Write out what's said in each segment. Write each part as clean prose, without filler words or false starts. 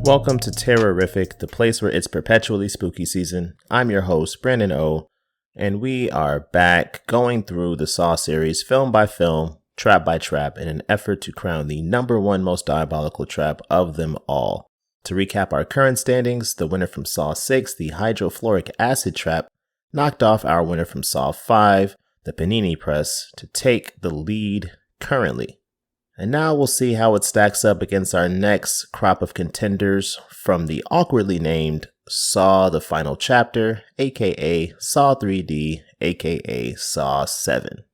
Welcome to Terrorific, the place where it's perpetually spooky season. I'm your host, Brandon O, and we are back going through the Saw series film by film, trap by trap, in an effort to crown the number one most diabolical trap of them all. To recap our current standings, the winner from Saw 6, the hydrofluoric acid trap, knocked off our winner from Saw 5, the panini press, to take the lead currently. And now we'll see how it stacks up against our next crop of contenders from the awkwardly named Saw the Final Chapter, aka Saw 3D, aka Saw 7.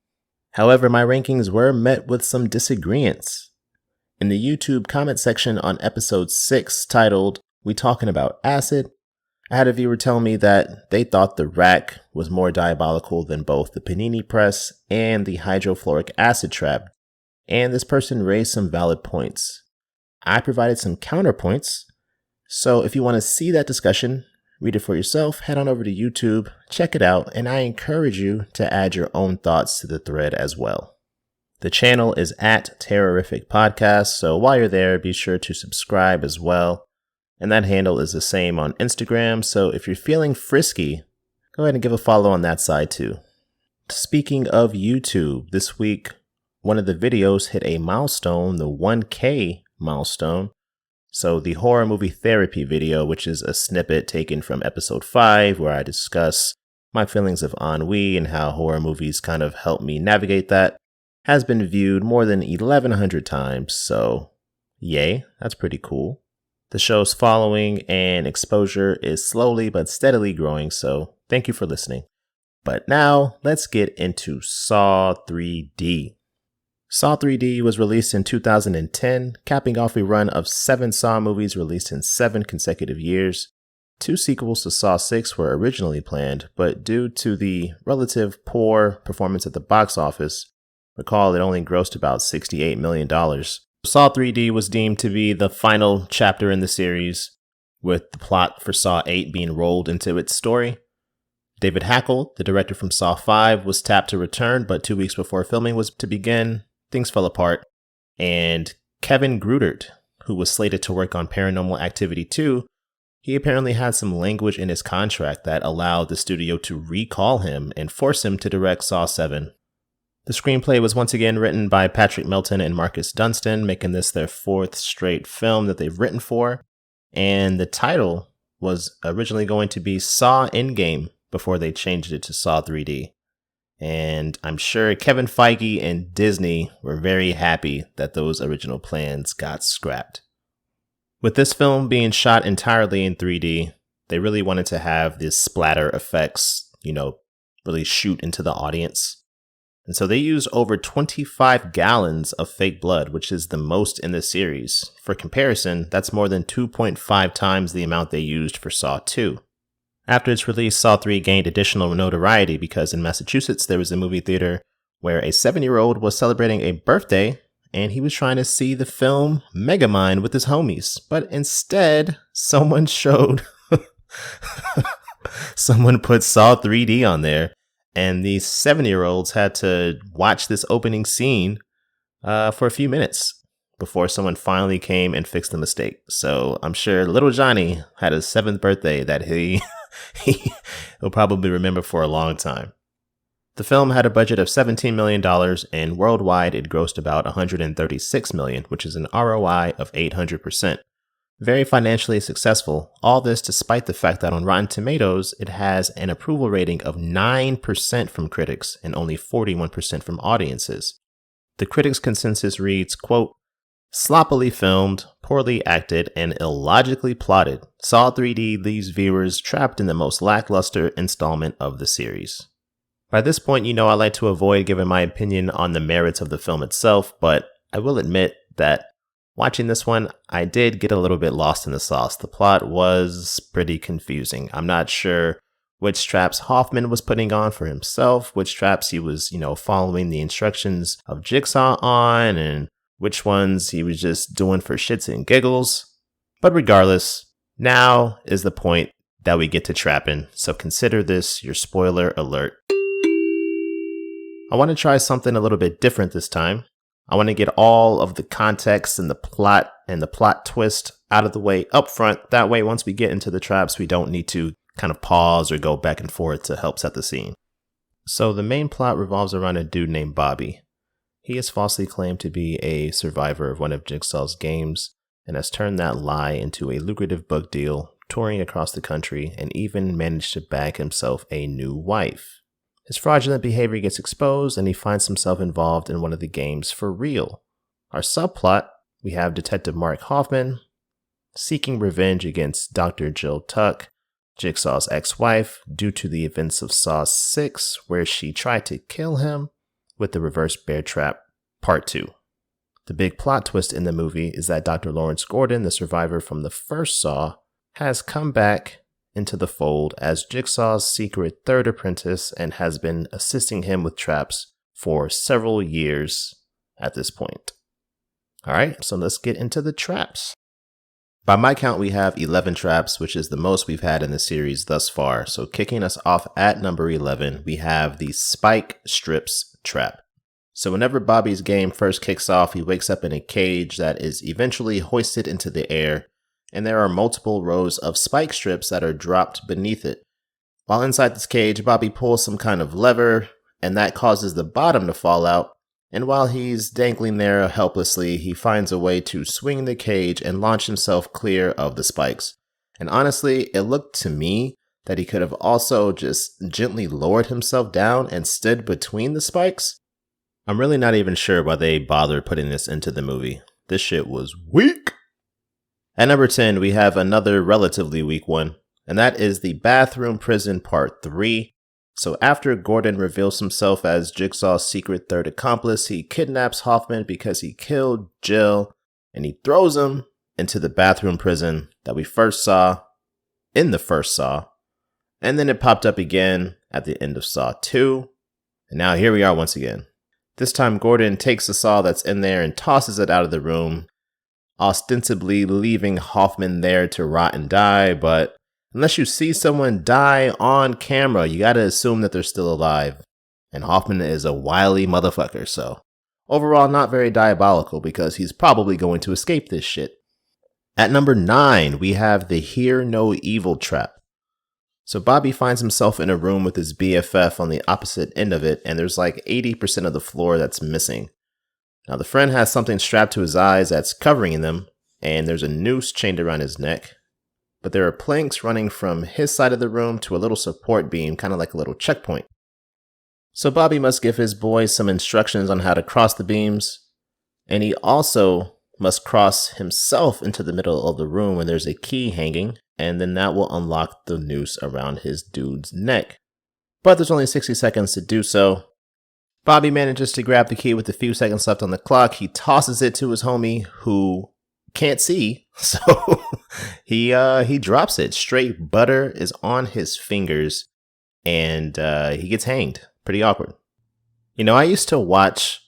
However, my rankings were met with some disagreements. In the YouTube comment section on episode 6 titled, "We Talking About Acid?", I had a viewer tell me that they thought the rack was more diabolical than both the panini press and the hydrofluoric acid trap. And this person raised some valid points. I provided some counterpoints. So if you want to see that discussion, read it for yourself, head on over to YouTube, check it out, and I encourage you to add your own thoughts to the thread as well. The channel is at Terrorific Podcast, so while you're there, be sure to subscribe as well. And that handle is the same on Instagram, so if you're feeling frisky, go ahead and give a follow on that side too. Speaking of YouTube, this week, one of the videos hit a milestone, the 1K milestone. So the horror movie therapy video, which is a snippet taken from episode 5, where I discuss my feelings of ennui and how horror movies kind of help me navigate that, has been viewed more than 1,100 times. So yay, that's pretty cool. The show's following and exposure is slowly but steadily growing. So thank you for listening. But now let's get into Saw 3D. Saw 3D was released in 2010, capping off a run of 7 Saw movies released in 7 consecutive years. 2 sequels to Saw 6 were originally planned, but due to the relative poor performance at the box office, recall it only grossed about $68 million. Saw 3D was deemed to be the final chapter in the series, with the plot for Saw 8 being rolled into its story. David Hackle, the director from Saw 5, was tapped to return, but 2 weeks before filming was to begin, things fell apart, and Kevin Grutert, who was slated to work on Paranormal Activity 2, he apparently had some language in his contract that allowed the studio to recall him and force him to direct Saw 7. The screenplay was once again written by Patrick Melton and Marcus Dunstan, making this their 4th straight film that they've written for, and the title was originally going to be Saw Endgame before they changed it to Saw 3D. And I'm sure Kevin Feige and Disney were very happy that those original plans got scrapped. With this film being shot entirely in 3D, they really wanted to have this splatter effects, really shoot into the audience. And so they used over 25 gallons of fake blood, which is the most in the series. For comparison, that's more than 2.5 times the amount they used for Saw 2. After its release, Saw 3 gained additional notoriety because in Massachusetts, there was a movie theater where a 7-year-old was celebrating a birthday and he was trying to see the film Megamind with his homies. But instead, someone put Saw 3D on there, and these 7-year-olds had to watch this opening scene for a few minutes before someone finally came and fixed the mistake. So I'm sure little Johnny had his 7th birthday that he'll probably remember for a long time. The film had a budget of $17 million, and worldwide it grossed about $136 million, which is an ROI of 800%. Very financially successful, all this despite the fact that on Rotten Tomatoes, it has an approval rating of 9% from critics and only 41% from audiences. The critics' consensus reads, quote, "Sloppily filmed, poorly acted, and illogically plotted, Saw 3D leaves viewers trapped in the most lackluster installment of the series." By this point, I like to avoid giving my opinion on the merits of the film itself, but I will admit that watching this one, I did get a little bit lost in the sauce. The plot was pretty confusing. I'm not sure which traps Hoffman was putting on for himself, which traps he was, following the instructions of Jigsaw on, and which ones he was just doing for shits and giggles. But regardless, now is the point that we get to trapping, so consider this your spoiler alert. I want to try something a little bit different this time. I want to get all of the context and the plot twist out of the way up front. That way, once we get into the traps, we don't need to kind of pause or go back and forth to help set the scene. So the main plot revolves around a dude named Bobby. He is falsely claimed to be a survivor of one of Jigsaw's games and has turned that lie into a lucrative book deal, touring across the country, and even managed to bag himself a new wife. His fraudulent behavior gets exposed and he finds himself involved in one of the games for real. Our subplot, we have Detective Mark Hoffman seeking revenge against Dr. Jill Tuck, Jigsaw's ex-wife, due to the events of Saw 6, where she tried to kill him with the reverse bear trap, part 2. The big plot twist in the movie is that Dr. Lawrence Gordon, the survivor from the first Saw, has come back into the fold as Jigsaw's secret third apprentice and has been assisting him with traps for several years at this point. Alright, so let's get into the traps. By my count, we have 11 traps, which is the most we've had in the series thus far. So kicking us off at number 11, we have the spike strips trap. So whenever Bobby's game first kicks off, he wakes up in a cage that is eventually hoisted into the air, and there are multiple rows of spike strips that are dropped beneath it. While inside this cage, Bobby pulls some kind of lever, and that causes the bottom to fall out. And while he's dangling there helplessly, he finds a way to swing the cage and launch himself clear of the spikes. And honestly, it looked to me that he could have also just gently lowered himself down and stood between the spikes. I'm really not even sure why they bothered putting this into the movie. This shit was weak. At number 10, we have another relatively weak one, and that is the bathroom prison part 3. So after Gordon reveals himself as Jigsaw's secret third accomplice, he kidnaps Hoffman because he killed Jill, and he throws him into the bathroom prison that we first saw in the first Saw. And then it popped up again at the end of Saw 2. And now here we are once again. This time Gordon takes the saw that's in there and tosses it out of the room, ostensibly leaving Hoffman there to rot and die, but unless you see someone die on camera, you gotta assume that they're still alive. And Hoffman is a wily motherfucker, so overall not very diabolical because he's probably going to escape this shit. At number 9, we have the Hear No Evil trap. So Bobby finds himself in a room with his BFF on the opposite end of it, and there's like 80% of the floor that's missing. Now the friend has something strapped to his eyes that's covering them, and there's a noose chained around his neck. But there are planks running from his side of the room to a little support beam, kind of like a little checkpoint. So Bobby must give his boys some instructions on how to cross the beams, and he also must cross himself into the middle of the room when there's a key hanging, and then that will unlock the noose around his dude's neck. But there's only 60 seconds to do so. Bobby manages to grab the key with a few seconds left on the clock. He tosses it to his homie who can't see, so he drops it. Straight butter is on his fingers, and he gets hanged. Pretty awkward. You know, I used to watch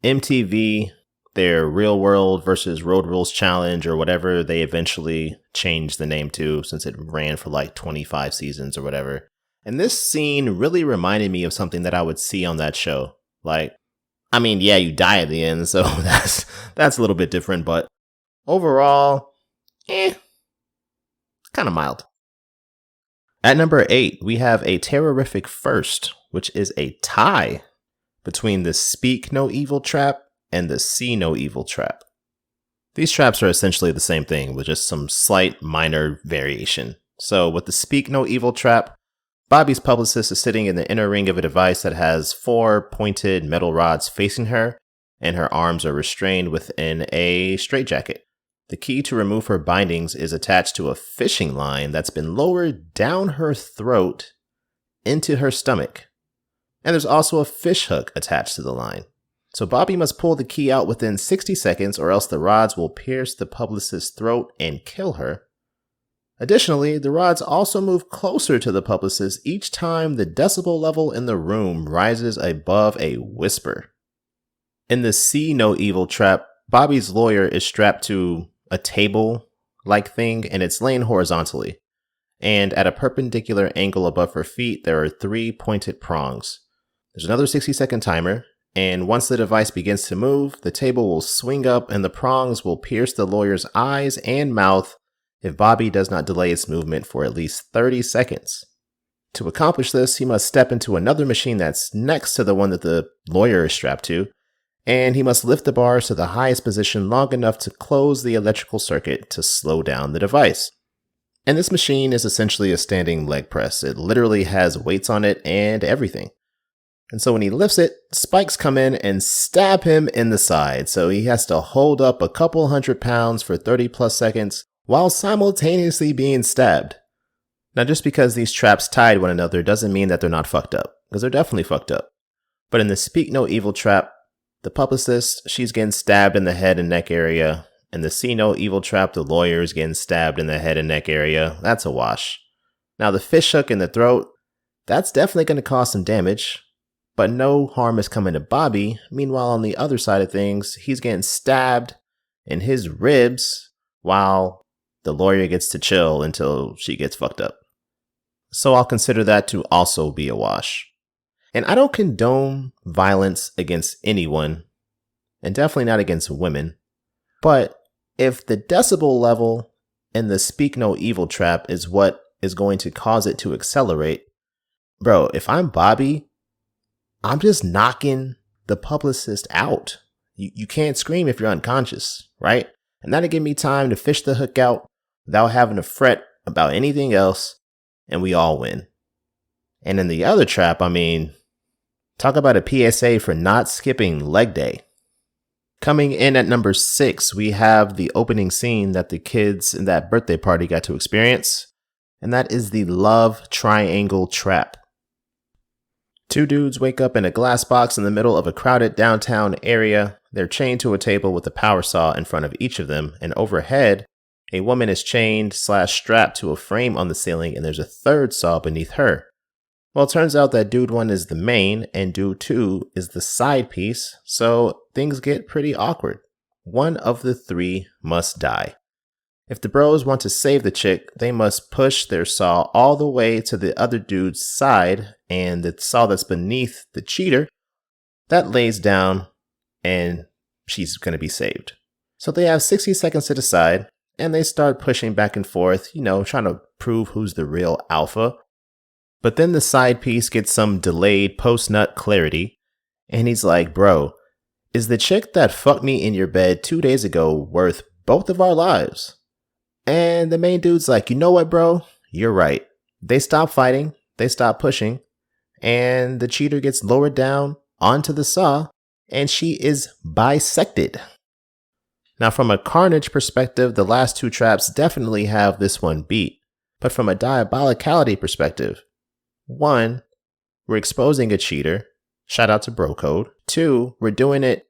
MTV, their Real World versus Road Rules Challenge, or whatever they eventually changed the name to, since it ran for like 25 seasons or whatever. And this scene really reminded me of something that I would see on that show. Like, I mean, yeah, you die at the end, so that's a little bit different, but overall, kind of mild. At number 8, we have a Terrorific first, which is a tie between the Speak No Evil trap and the See No Evil trap. These traps are essentially the same thing with just some slight minor variation. So with the Speak No Evil trap, Bobby's publicist is sitting in the inner ring of a device that has 4 pointed metal rods facing her, and her arms are restrained within a straitjacket. The key to remove her bindings is attached to a fishing line that's been lowered down her throat into her stomach. And there's also a fish hook attached to the line. So Bobby must pull the key out within 60 seconds or else the rods will pierce the publicist's throat and kill her. Additionally, the rods also move closer to the publicist each time the decibel level in the room rises above a whisper. In the See No Evil trap, Bobby's lawyer is strapped to a table-like thing, and it's laying horizontally. And at a perpendicular angle above her feet, there are 3 pointed prongs. There's another 60-second timer, And once the device begins to move, the table will swing up and the prongs will pierce the lawyer's eyes and mouth if Bobby does not delay its movement for at least 30 seconds. To accomplish this, he must step into another machine that's next to the one that the lawyer is strapped to, and he must lift the bars to the highest position long enough to close the electrical circuit to slow down the device. And this machine is essentially a standing leg press. It literally has weights on it and everything. And so when he lifts it, spikes come in and stab him in the side. So he has to hold up a couple 100 pounds for 30 plus seconds while simultaneously being stabbed. Now, just because these traps tied one another doesn't mean that they're not fucked up, because they're definitely fucked up. But in the Speak No Evil trap, the publicist, she's getting stabbed in the head and neck area. In the See No Evil trap, the lawyer is getting stabbed in the head and neck area. That's a wash. Now, the fish hook in the throat, that's definitely going to cause some damage. But no harm is coming to Bobby. Meanwhile, on the other side of things, he's getting stabbed in his ribs while the lawyer gets to chill until she gets fucked up. So I'll consider that to also be a wash. And I don't condone violence against anyone, and definitely not against women. But if the decibel level in the Speak No Evil trap is what is going to cause it to accelerate, bro, if I'm Bobby, I'm just knocking the publicist out. You can't scream if you're unconscious, right? And that'll give me time to fish the hook out without having to fret about anything else, and we all win. And in the other trap, talk about a PSA for not skipping leg day. Coming in at number 6, we have the opening scene that the kids in that birthday party got to experience, and that is the love triangle trap. 2 dudes wake up in a glass box in the middle of a crowded downtown area. They're chained to a table with a power saw in front of each of them, and overhead, a woman is chained/strapped to a frame on the ceiling, and there's a third saw beneath her. Well, it turns out that dude 1 is the main, and dude 2 is the side piece, so things get pretty awkward. One of the 3 must die. If the bros want to save the chick, they must push their saw all the way to the other dude's side, and the saw that's beneath the cheater, that lays down, and she's going to be saved. So they have 60 seconds to decide, and they start pushing back and forth, trying to prove who's the real alpha. But then the side piece gets some delayed post-nut clarity, and he's like, bro, is the chick that fucked me in your bed 2 days ago worth both of our lives? And the main dude's like, you know what, bro? You're right. They stop fighting, they stop pushing, and the cheater gets lowered down onto the saw, and she is bisected. Now, from a carnage perspective, the last 2 traps definitely have this one beat. But from a diabolicality perspective, 1, we're exposing a cheater. Shout out to Bro Code. 2, we're doing it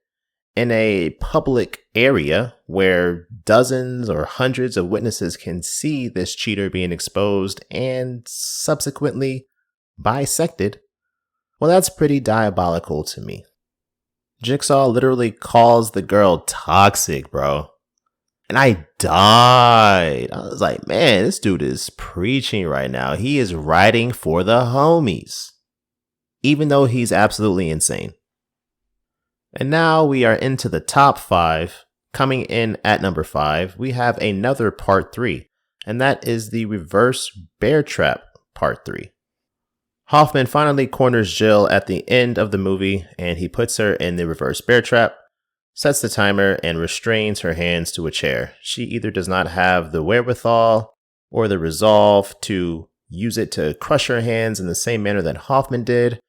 in a public area where dozens or hundreds of witnesses can see this cheater being exposed and subsequently bisected. Well, that's pretty diabolical to me. Jigsaw literally calls the girl toxic, bro. And I died. I was like, man, this dude is preaching right now. He is writing for the homies, even though he's absolutely insane. And now we are into the top 5. Coming in at number 5, we have another part 3, and that is the reverse bear trap part 3. Hoffman finally corners Jill at the end of the movie, and he puts her in the reverse bear trap, sets the timer, and restrains her hands to a chair. She either does not have the wherewithal or the resolve to use it to crush her hands in the same manner that Hoffman did,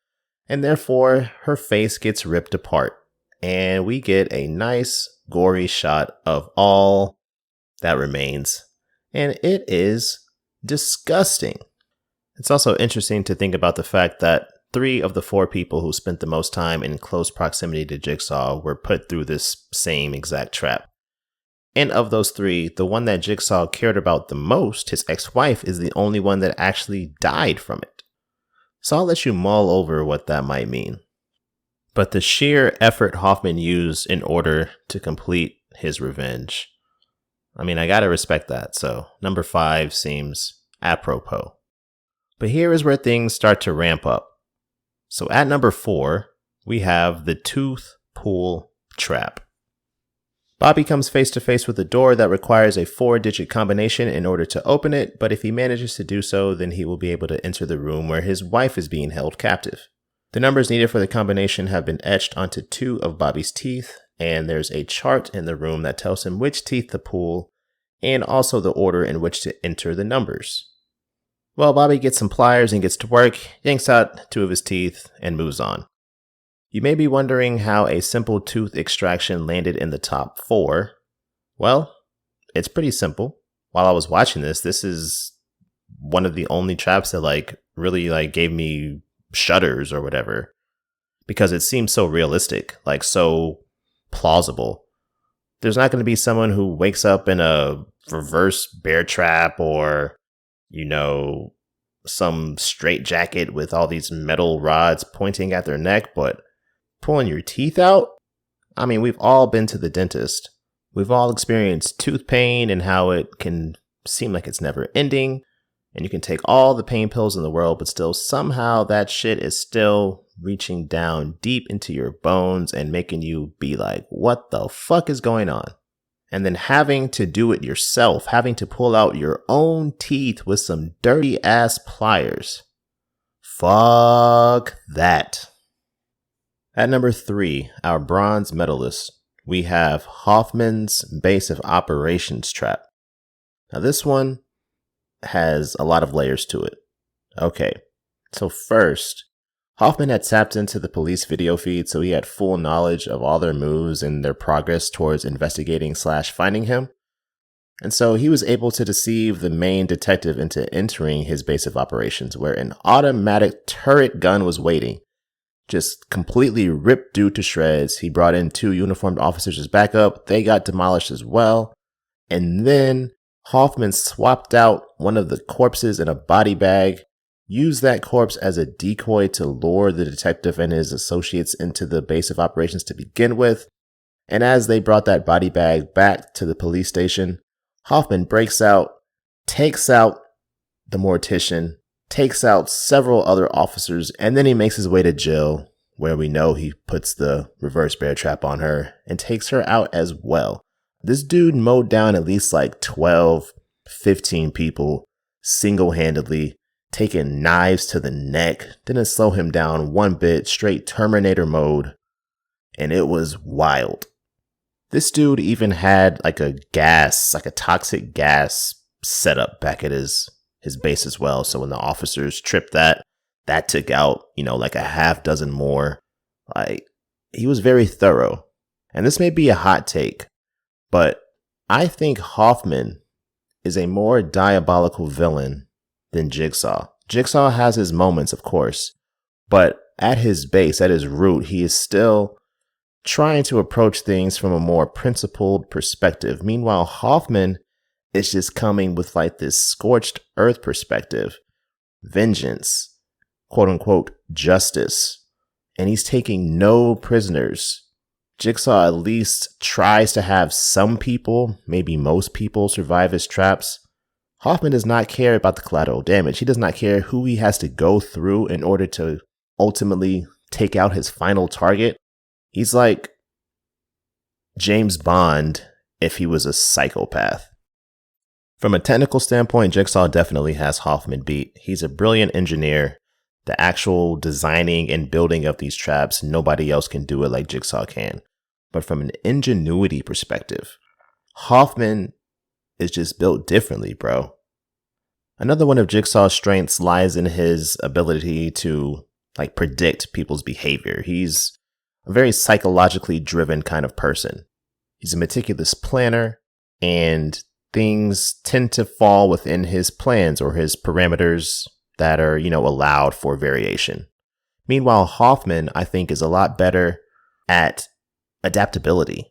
and therefore her face gets ripped apart. And we get a nice, gory shot of all that remains. And it is disgusting. It's also interesting to think about the fact that 3 of the 4 people who spent the most time in close proximity to Jigsaw were put through this same exact trap. And of those 3, the one that Jigsaw cared about the most, his ex-wife, is the only one that actually died from it. So I'll let you mull over what that might mean. But the sheer effort Hoffman used in order to complete his revenge, I gotta respect that. So number 5 seems apropos. But here is where things start to ramp up. So at number 4, we have the tooth pull trap. Bobby comes face to face with a door that requires a 4-digit combination in order to open it, but if he manages to do so, then he will be able to enter the room where his wife is being held captive. The numbers needed for the combination have been etched onto 2 of Bobby's teeth, and there's a chart in the room that tells him which teeth to pull, and also the order in which to enter the numbers. Well, Bobby gets some pliers and gets to work, yanks out 2 of his teeth, and moves on. You may be wondering how a simple tooth extraction landed in the top 4. Well, it's pretty simple. While I was watching this is one of the only traps that really gave me shudders or whatever, because it seems so realistic, so plausible. There's not going to be someone who wakes up in a reverse bear trap or, some straight jacket with all these metal rods pointing at their neck, but pulling your teeth out? I mean, we've all been to the dentist. We've all experienced tooth pain and how it can seem like it's never ending. And you can take all the pain pills in the world, but still somehow that shit is still reaching down deep into your bones and making you be like, what the fuck is going on? And then having to do it yourself, having to pull out your own teeth with some dirty ass pliers. Fuck that. At number 3, our bronze medalist, we have Hoffman's base of operations trap. Now this one has a lot of layers to it. Okay, so first, Hoffman had tapped into the police video feed, so he had full knowledge of all their moves and their progress towards investigating/finding him. And so he was able to deceive the main detective into entering his base of operations, where an automatic turret gun was waiting. Just completely ripped dude to shreds. He brought in 2 uniformed officers as backup. They got demolished as well. And then Hoffman swapped out one of the corpses in a body bag, used that corpse as a decoy to lure the detective and his associates into the base of operations to begin with. And as they brought that body bag back to the police station, Hoffman breaks out, takes out the mortician, takes out several other officers, and then he makes his way to Jill, where we know he puts the reverse bear trap on her and takes her out as well. This dude mowed down at least 12, 15 people single-handedly, taking knives to the neck. Didn't slow him down one bit, straight Terminator mode, and it was wild. This dude even had a toxic gas setup back at his base as well. So when the officers tripped that took out, a half dozen more. He was very thorough. And this may be a hot take, but I think Hoffman is a more diabolical villain than Jigsaw. Jigsaw has his moments, of course, but at his base, at his root, he is still trying to approach things from a more principled perspective. Meanwhile, Hoffman is just coming with this scorched earth perspective, vengeance, quote unquote, justice, and he's taking no prisoners. Jigsaw at least tries to have some people, maybe most people, survive his traps. Hoffman does not care about the collateral damage. He does not care who he has to go through in order to ultimately take out his final target. He's like James Bond if he was a psychopath. From a technical standpoint, Jigsaw definitely has Hoffman beat. He's a brilliant engineer. The actual designing and building of these traps, nobody else can do it like Jigsaw can. But from an ingenuity perspective, Hoffman is just built differently, bro. Another one of Jigsaw's strengths lies in his ability to predict people's behavior. He's a very psychologically driven kind of person. He's a meticulous planner, and things tend to fall within his plans or his parameters that are, allowed for variation. Meanwhile, Hoffman, I think, is a lot better at adaptability.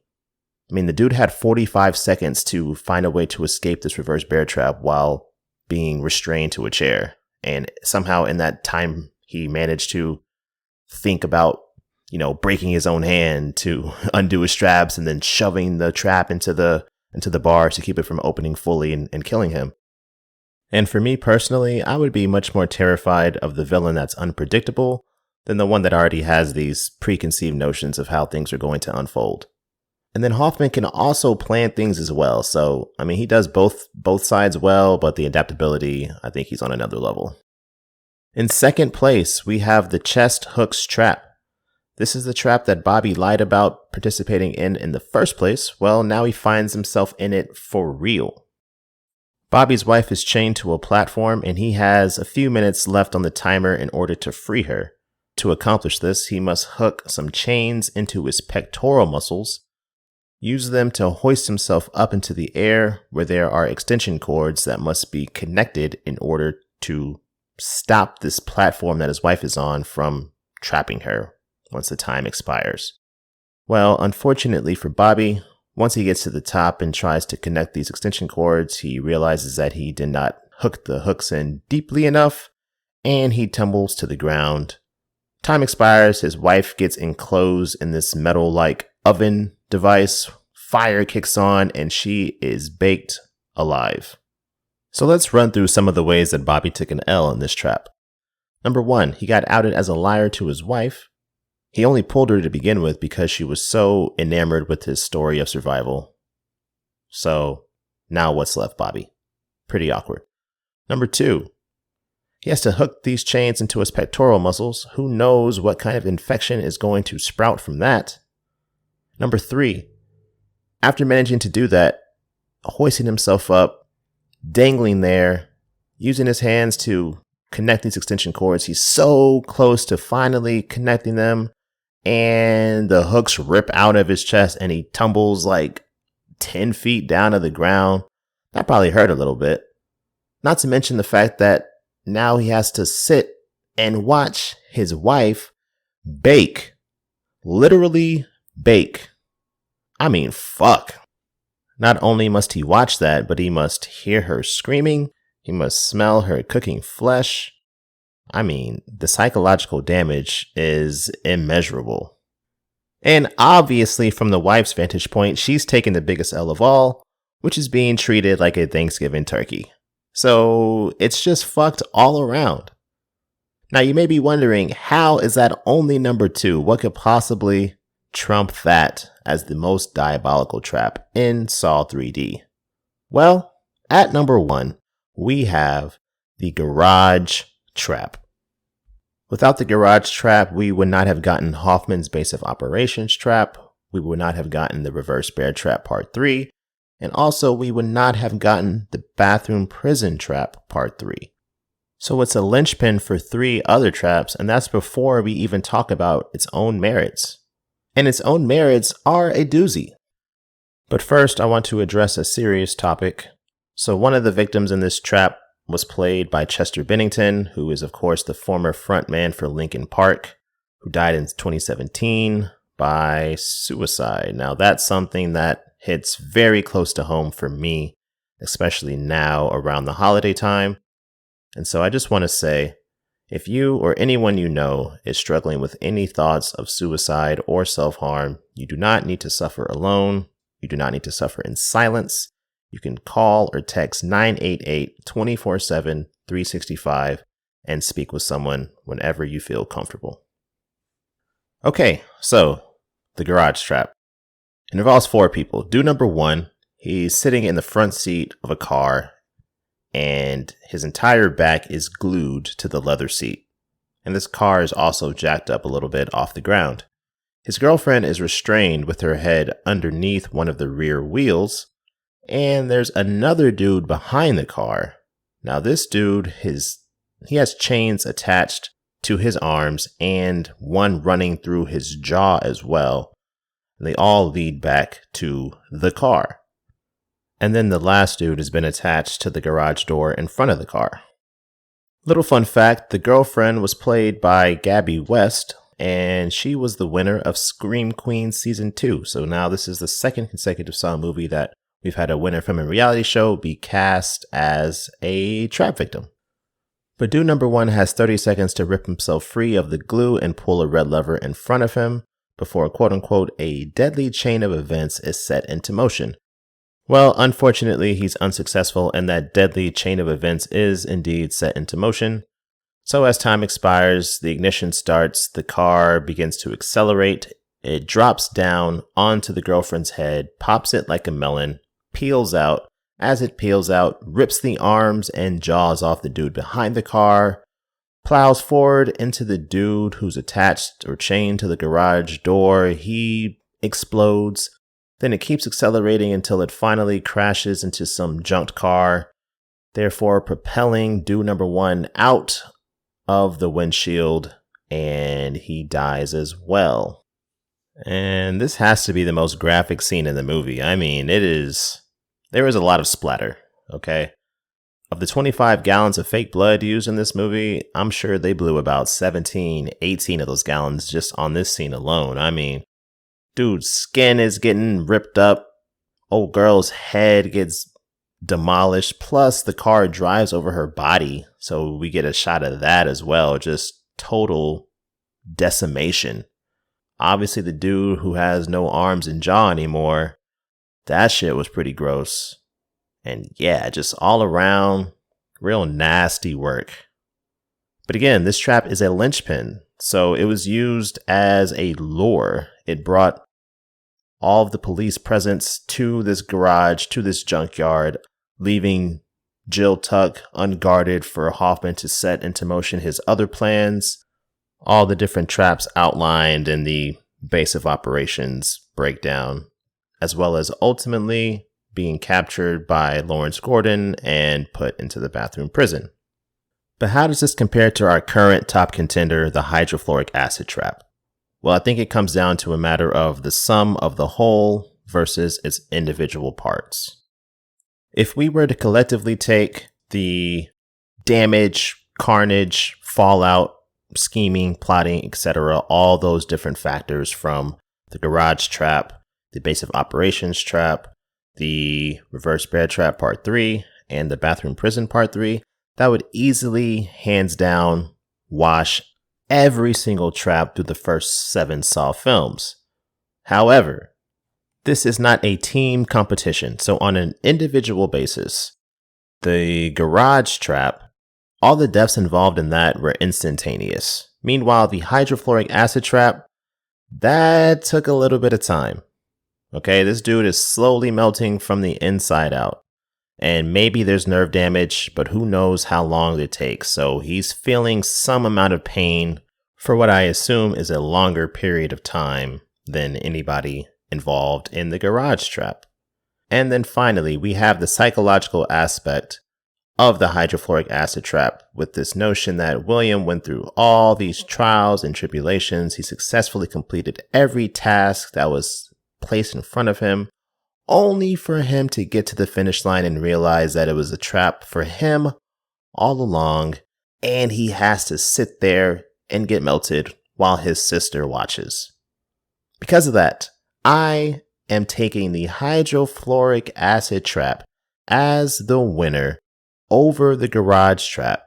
I mean, the dude had 45 seconds to find a way to escape this reverse bear trap while being restrained to a chair. And somehow in that time, he managed to think about, breaking his own hand to undo his straps and then shoving the trap into the bar to keep it from opening fully and killing him. And for me personally, I would be much more terrified of the villain that's unpredictable, than the one that already has these preconceived notions of how things are going to unfold. And then Hoffman can also plan things as well. So, I mean, he does both sides well, but the adaptability, I think he's on another level. In second place, we have the chest hooks trap. This is the trap that Bobby lied about participating in the first place. Well, now he finds himself in it for real. Bobby's wife is chained to a platform and he has a few minutes left on the timer in order to free her. To accomplish this, he must hook some chains into his pectoral muscles, use them to hoist himself up into the air where there are extension cords that must be connected in order to stop this platform that his wife is on from trapping her once the time expires. Well, unfortunately for Bobby, once he gets to the top and tries to connect these extension cords, he realizes that he did not hook the hooks in deeply enough and he tumbles to the ground. Time expires, his wife gets enclosed in this metal-like oven device, fire kicks on, and she is baked alive. So let's run through some of the ways that Bobby took an L in this trap. Number 1, he got outed as a liar to his wife. He only pulled her to begin with because she was so enamored with his story of survival. So now what's left, Bobby? Pretty awkward. Number 2, he has to hook these chains into his pectoral muscles. Who knows what kind of infection is going to sprout from that? Number 3, after managing to do that, hoisting himself up, dangling there, using his hands to connect these extension cords, he's so close to finally connecting them, and the hooks rip out of his chest and he tumbles like 10 feet down to the ground. That probably hurt a little bit. Not to mention the fact that now he has to sit and watch his wife bake. Literally bake. I mean, fuck. Not only must he watch that, but he must hear her screaming. He must smell her cooking flesh. I mean, the psychological damage is immeasurable. And obviously, from the wife's vantage point, she's taking the biggest L of all, which is being treated like a Thanksgiving turkey. So it's just fucked all around. Now, you may be wondering, how is that only number 2? What could possibly trump that as the most diabolical trap in Saw 3D? Well, at number 1, we have the garage trap. Without the garage trap, we would not have gotten Hoffman's base of operations trap. We would not have gotten the reverse bear trap part 3. And also, we would not have gotten the bathroom prison trap part 3. So it's a linchpin for 3 other traps, and that's before we even talk about its own merits. And its own merits are a doozy. But first, I want to address a serious topic. So one of the victims in this trap was played by Chester Bennington, who is, of course, the former frontman for Linkin Park, who died in 2017 by suicide. Now, that's something that hits very close to home for me, especially now around the holiday time. And so I just want to say, if you or anyone you know is struggling with any thoughts of suicide or self-harm, you do not need to suffer alone. You do not need to suffer in silence. You can call or text 988-24/7-365 and speak with someone whenever you feel comfortable. Okay, so the garage trap. It involves 4 people. Dude number 1, he's sitting in the front seat of a car and his entire back is glued to the leather seat. And this car is also jacked up a little bit off the ground. His girlfriend is restrained with her head underneath one of the rear wheels. And there's another dude behind the car. Now this dude, he has chains attached to his arms and one running through his jaw as well. And they all lead back to the car. And then the last dude has been attached to the garage door in front of the car. Little fun fact, the girlfriend was played by Gabby West, and she was the winner of Scream Queen Season 2. So now this is the second consecutive Saw movie that we've had a winner from a reality show be cast as a trap victim. But dude number 1 has 30 seconds to rip himself free of the glue and pull a red lever in front of him before, quote unquote, a deadly chain of events is set into motion. Well, unfortunately, he's unsuccessful and that deadly chain of events is indeed set into motion. So as time expires, the ignition starts, the car begins to accelerate, it drops down onto the girlfriend's head, pops it like a melon, peels out. As it peels out, rips the arms and jaws off the dude behind the car, plows forward into the dude who's attached or chained to the garage door. He explodes. Then it keeps accelerating until it finally crashes into some junked car, therefore propelling dude number one out of the windshield, and he dies as well. And this has to be the most graphic scene in the movie. I mean, there is a lot of splatter, okay? Of the 25 gallons of fake blood used in this movie, I'm sure they blew about 17, 18 of those gallons just on this scene alone. I mean, dude's skin is getting ripped up. Old girl's head gets demolished. Plus, the car drives over her body. So we get a shot of that as well. Just total decimation. Obviously, the dude who has no arms and jaw anymore, that shit was pretty gross. And yeah, just all around, real nasty work. But again, this trap is a linchpin. So it was used as a lure. It brought all of the police presence to this garage, to this junkyard, leaving Jill Tuck unguarded for Hoffman to set into motion his other plans. All the different traps outlined in the base of operations breakdown, as well as ultimately being captured by Lawrence Gordon and put into the bathroom prison. But how does this compare to our current top contender, the hydrofluoric acid trap? Well, I think it comes down to a matter of the sum of the whole versus its individual parts. If we were to collectively take the damage, carnage, fallout, scheming, plotting, etc., all those different factors from the garage trap, the base of operations trap, the reverse bear trap part 3, and the bathroom prison part 3, that would easily, hands down, wash every single trap through the first 7 Saw films. However, this is not a team competition, so on an individual basis, the garage trap, all the deaths involved in that were instantaneous. Meanwhile, the hydrofluoric acid trap, that took a little bit of time. Okay, this dude is slowly melting from the inside out. And maybe there's nerve damage, but who knows how long it takes. So he's feeling some amount of pain for what I assume is a longer period of time than anybody involved in the garage trap. And then finally, we have the psychological aspect of the hydrofluoric acid trap, with this notion that William went through all these trials and tribulations. He successfully completed every task that was placed in front of him, only for him to get to the finish line and realize that it was a trap for him all along, and he has to sit there and get melted while his sister watches. Because of that, I am taking the hydrofluoric acid trap as the winner over the garage trap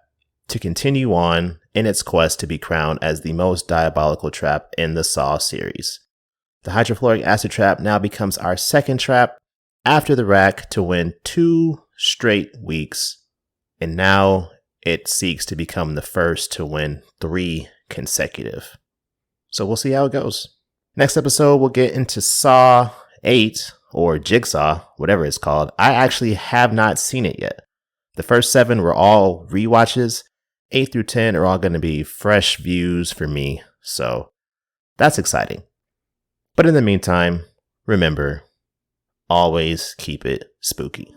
to continue on in its quest to be crowned as the most diabolical trap in the Saw series. The hydrofluoric acid trap now becomes our second trap after the rack to win 2 straight weeks, and now it seeks to become the first to win 3 consecutive. So we'll see how it goes. Next episode, we'll get into Saw 8, or Jigsaw, whatever it's called. I actually have not seen it yet. The first 7 were all rewatches. 8 through 10 are all going to be fresh views for me, so that's exciting. But in the meantime, remember, always keep it spooky.